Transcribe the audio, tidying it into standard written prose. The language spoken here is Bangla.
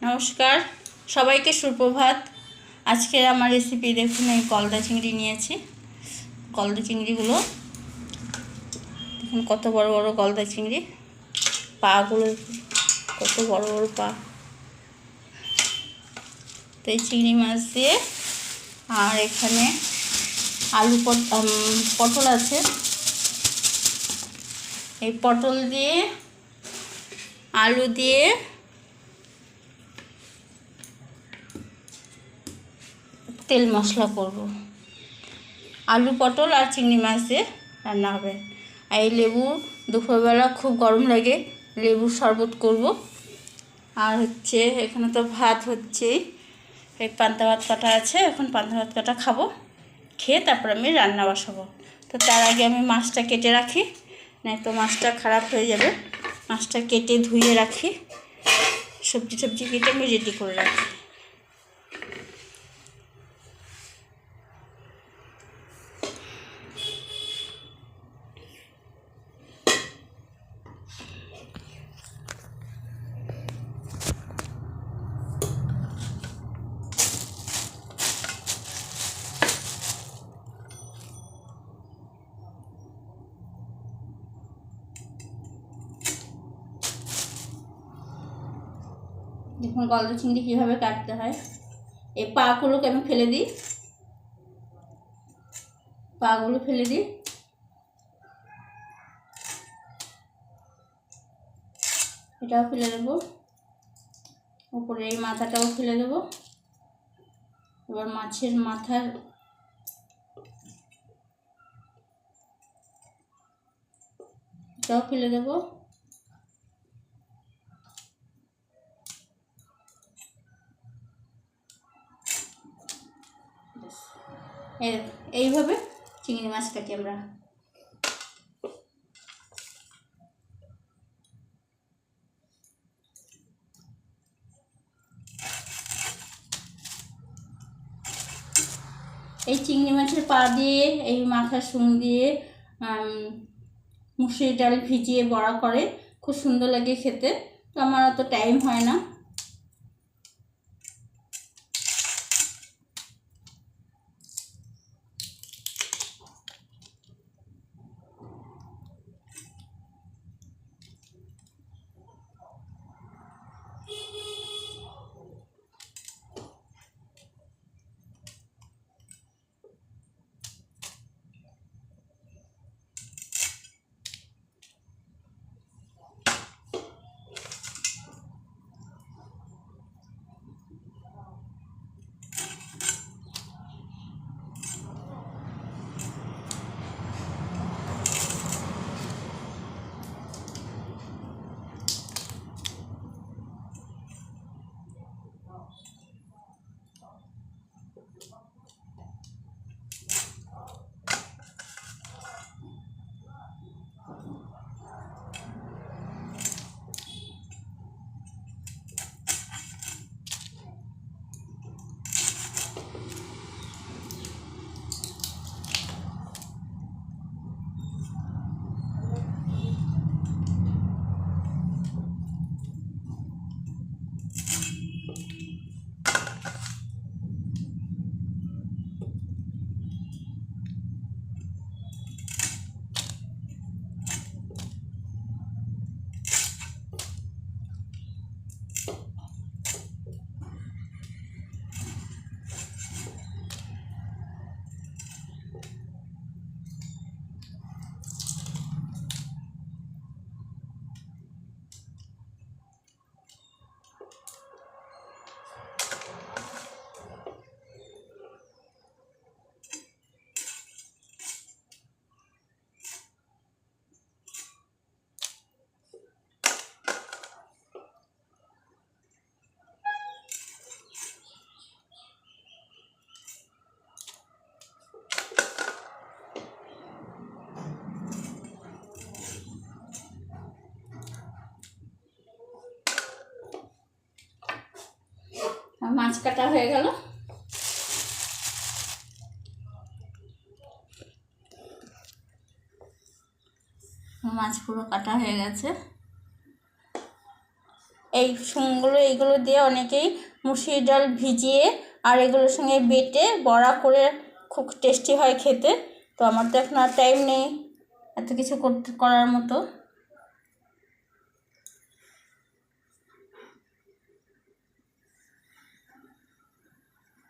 নমস্কার সবাইকে সুপ্রভাত। আজকের আমার রেসিপি দেখুন, এই গলদা চিংড়ি নিয়েছি। গলদা চিংড়িগুলো দেখুন, কত বড় বড় গলদা চিংড়ি। পাগুলো কত বড় বড় পা। তো এই চিংড়ি মাছ দিয়ে, আর এখানে আলু পটল আছে, এই পটল দিয়ে আলু দিয়ে তেল মশলা করব। আলু পটল আর চিংড়ি মাছ দিয়ে রান্না হবে। আর এই লেবু, দুপুরবেলা খুব গরম লাগে, লেবুর শরবত করব। আর হচ্ছে এখানে তো ভাত হচ্ছে, এই পান্তা ভাত কাটা আছে, এখন পান্তা ভাত কাটা খাবো। খেয়ে তারপর আমি রান্না বসাবো। তো তার আগে আমি মাছটা কেটে রাখি, নয়তো মাছটা খারাপ হয়ে যাবে। মাছটা কেটে ধুয়ে রাখি, সবজি কেটে আমি রেডি করে রাখি। দেখুন গলদা চিংড়ি কীভাবে কাটতে হয়। এই পাগুলোকে আমি ফেলে দিই, পাগুলো ফেলে দিই। এটাও ফেলে দেবো, উপরে এই মাথাটাও ফেলে দেবো। এবার মাছের মাথার এটাও ফেলে দেবো। এইভাবে চিংড়ি মাছ কাটি আমরা। এই চিংড়ি মাছের পা দিয়ে, এই মাথার শুং দিয়ে মুসুরির ডাল ভিজিয়ে বড়া করে, খুব সুন্দর লাগে খেতে। তো আমার অত টাইম হয় না। মাছ কাটা হয়ে গেল। মাছ পুরো কাটা হয়ে গেছে। এই এইগুলো দিয়ে অনেকেই মুসুরির ডাল ভিজিয়ে আর এগুলোর সঙ্গে বেটে বড়া করে খুব টেস্টি হয় খেতে। তো আমার তো এখন আর টাইম নেই এত কিছু করার মতো।